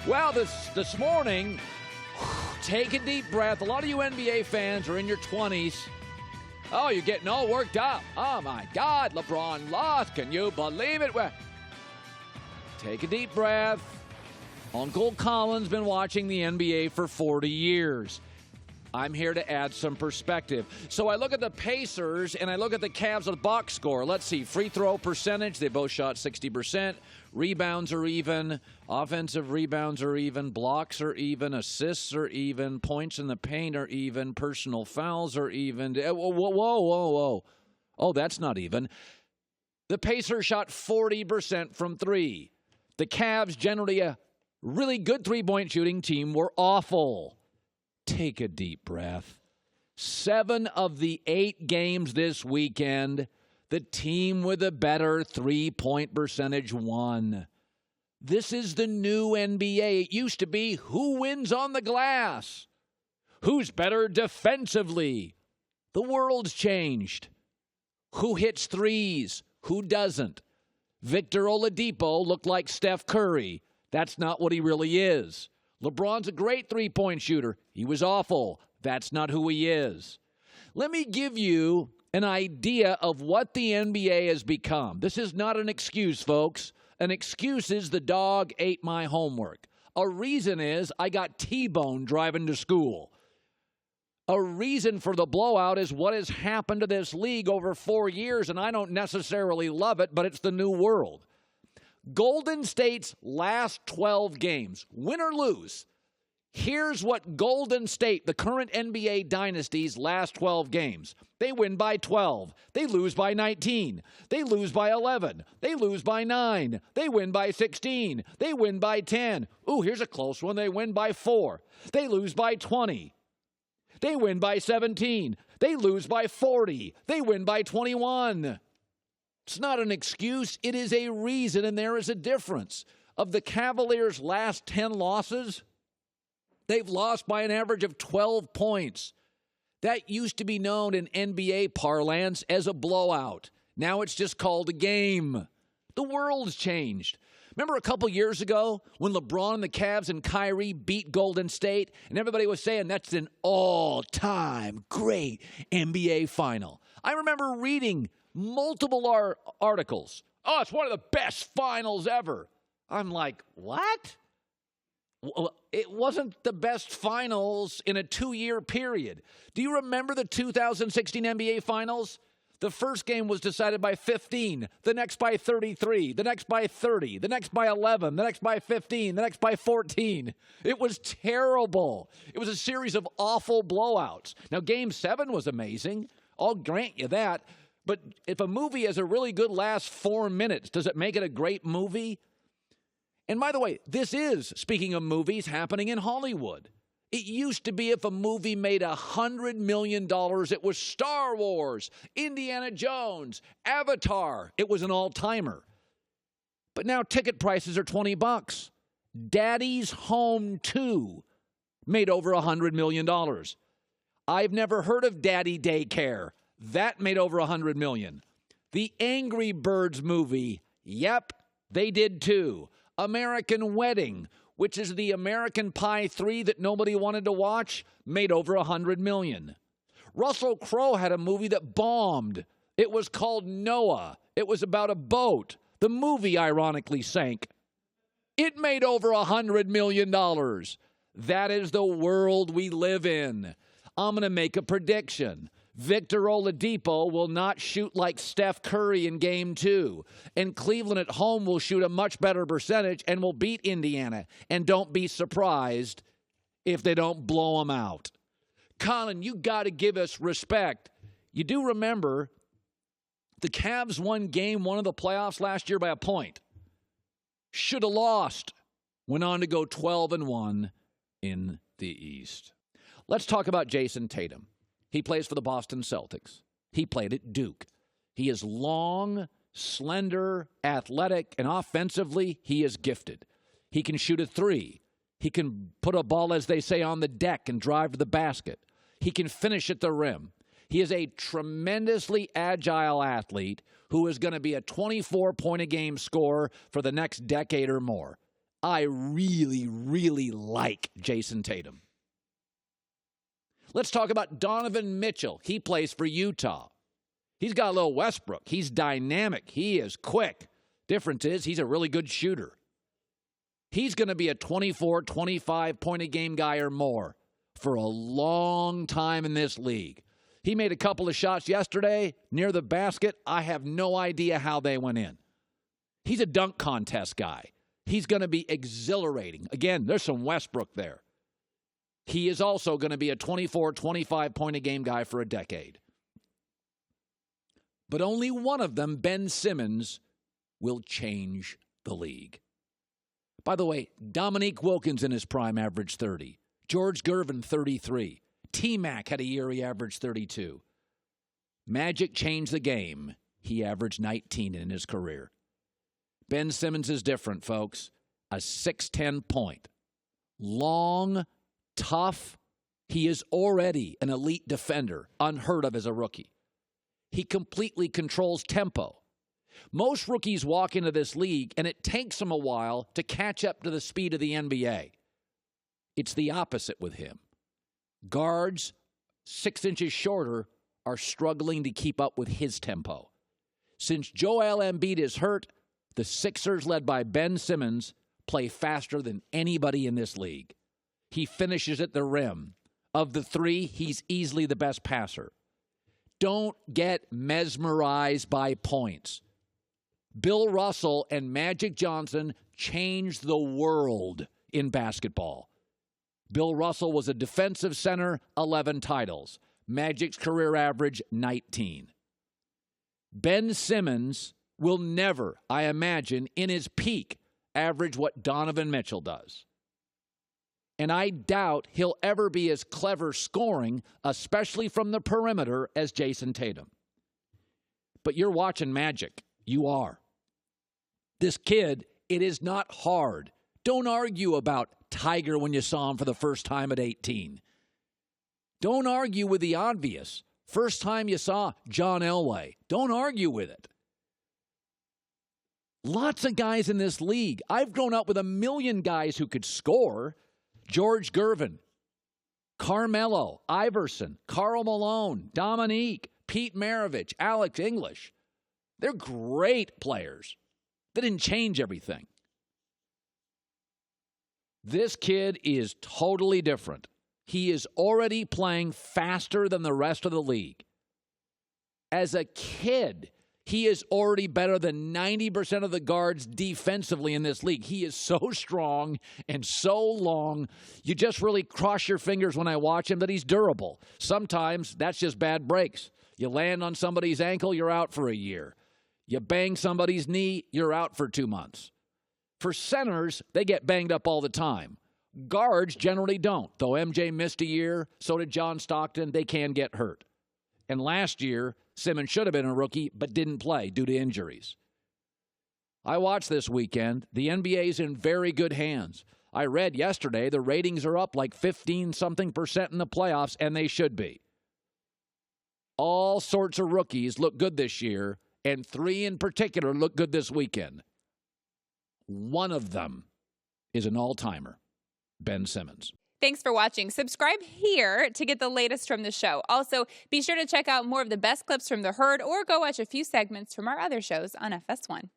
Well, this morning, take a deep breath. A lot of you NBA fans are in your 20s. Oh, you're getting all worked up. Oh, my God, LeBron lost. Can you believe it? Well, take a deep breath. Uncle Colin's been watching the NBA for 40 years. I'm here to add some perspective. So I look at the Pacers and I look at the Cavs' box score. Let's see, free throw percentage, they both shot 60%. Rebounds are even. Offensive rebounds are even. Blocks are even. Assists are even. Points in the paint are even. Personal fouls are even. Whoa. Oh, that's not even. The Pacers shot 40% from three. The Cavs, generally a really good three-point shooting team, were awful. Take a deep breath. 7 of the 8 games this weekend, the team with a better three-point percentage won. This is the new NBA. It used to be who wins on the glass, who's better defensively. The world's changed. Who hits threes, who doesn't. Victor Oladipo looked like Steph Curry. That's not what he really is. LeBron's a great three-point shooter. He was awful. That's not who he is. Let me give you an idea of what the NBA has become. This is not an excuse, folks. An excuse is the dog ate my homework. A reason is I got T-boned driving to school. A reason for the blowout is what has happened to this league over 4 years, and I don't necessarily love it, but it's the new world. Golden State's last 12 games, win or lose, here's what Golden State, the current NBA dynasty's last 12 games. They win by 12. They lose by 19. They lose by 11. They lose by 9. They win by 16. They win by 10. Ooh, here's a close one. They win by 4. They lose by 20. They win by 17. They lose by 40. They win by 21. It's not an excuse. It is a reason, and there is a difference. Of the Cavaliers' last 10 losses, they've lost by an average of 12 points. That used to be known in NBA parlance as a blowout. Now it's just called a game. The world's changed. Remember a couple years ago when LeBron and the Cavs and Kyrie beat Golden State, and everybody was saying that's an all-time great NBA final. I remember reading multiple articles. Oh, it's one of the best finals ever. I'm like, what? Well, it wasn't the best finals in a 2-year period. Do you remember the 2016 NBA Finals? The first game was decided by 15, the next by 33, the next by 30, the next by 11, the next by 15, the next by 14. It was terrible. It was a series of awful blowouts. Now, Game 7 was amazing. I'll grant you that. But if a movie has a really good last 4 minutes, does it make it a great movie? And by the way, this is, speaking of movies, happening in Hollywood. It used to be if a movie made $100 million, it was Star Wars, Indiana Jones, Avatar. It was an all-timer. But now ticket prices are $20. Daddy's Home 2 made over $100 million. I've never heard of Daddy Daycare. That made over $100 million. The Angry Birds movie, yep, they did too. American Wedding, which is the American Pie 3 that nobody wanted to watch, made over $100 million. Russell Crowe had a movie that bombed. It was called Noah. It was about a boat. The movie, ironically, sank. It made over $100 million. That is the world we live in. I'm going to make a prediction. Victor Oladipo will not shoot like Steph Curry in Game 2. And Cleveland at home will shoot a much better percentage and will beat Indiana. And don't be surprised if they don't blow them out. Colin, you got to give us respect. You do remember the Cavs won Game 1 of the playoffs last year by a point. Should have lost. Went on to go 12-1 in the East. Let's talk about Jason Tatum. He plays for the Boston Celtics. He played at Duke. He is long, slender, athletic, and offensively, he is gifted. He can shoot a three. He can put a ball, as they say, on the deck and drive to the basket. He can finish at the rim. He is a tremendously agile athlete who is going to be a 24-point-a-game scorer for the next decade or more. I really, really like Jason Tatum. Let's talk about Donovan Mitchell. He plays for Utah. He's got a little Westbrook. He's dynamic. He is quick. Difference is he's a really good shooter. He's going to be a 24, 25-point-a-game guy or more for a long time in this league. He made a couple of shots yesterday near the basket. I have no idea how they went in. He's a dunk contest guy. He's going to be exhilarating. Again, there's some Westbrook there. He is also going to be a 24, 25-point-a-game guy for a decade. But only one of them, Ben Simmons, will change the league. By the way, Dominique Wilkins in his prime averaged 30. George Gervin, 33. T-Mac had a year he averaged 32. Magic changed the game. He averaged 19 in his career. Ben Simmons is different, folks. A 6'10 point. Long, tough. He is already an elite defender, unheard of as a rookie. He completely controls tempo. Most rookies walk into this league, and it takes them a while to catch up to the speed of the NBA. It's the opposite with him. Guards 6 inches shorter are struggling to keep up with his tempo. Since Joel Embiid is hurt, the Sixers, led by Ben Simmons, play faster than anybody in this league. He finishes at the rim. Of the three, he's easily the best passer. Don't get mesmerized by points. Bill Russell and Magic Johnson changed the world in basketball. Bill Russell was a defensive center, 11 titles. Magic's career average, 19. Ben Simmons will never, I imagine, in his peak, average what Donovan Mitchell does. And I doubt he'll ever be as clever scoring, especially from the perimeter, as Jason Tatum. But you're watching Magic. You are. This kid, it is not hard. Don't argue about Tiger when you saw him for the first time at 18. Don't argue with the obvious. First time you saw John Elway. Don't argue with it. Lots of guys in this league. I've grown up with a million guys who could score. George Gervin, Carmelo, Iverson, Karl Malone, Dominique, Pete Maravich, Alex English. They're great players. They didn't change everything. This kid is totally different. He is already playing faster than the rest of the league. As a kid, he is already better than 90% of the guards defensively in this league. He is so strong and so long. You just really cross your fingers when I watch him that he's durable. Sometimes that's just bad breaks. You land on somebody's ankle, you're out for a year. You bang somebody's knee, you're out for 2 months. For centers, they get banged up all the time. Guards generally don't. Though MJ missed a year, so did John Stockton. They can get hurt. And last year, Simmons should have been a rookie, but didn't play due to injuries. I watched this weekend. The NBA's in very good hands. I read yesterday the ratings are up like 15-something% in the playoffs, and they should be. All sorts of rookies look good this year, and 3 in particular look good this weekend. One of them is an all-timer, Ben Simmons. Thanks for watching. Subscribe here to get the latest from the show. Also, be sure to check out more of the best clips from The Herd or go watch a few segments from our other shows on FS1.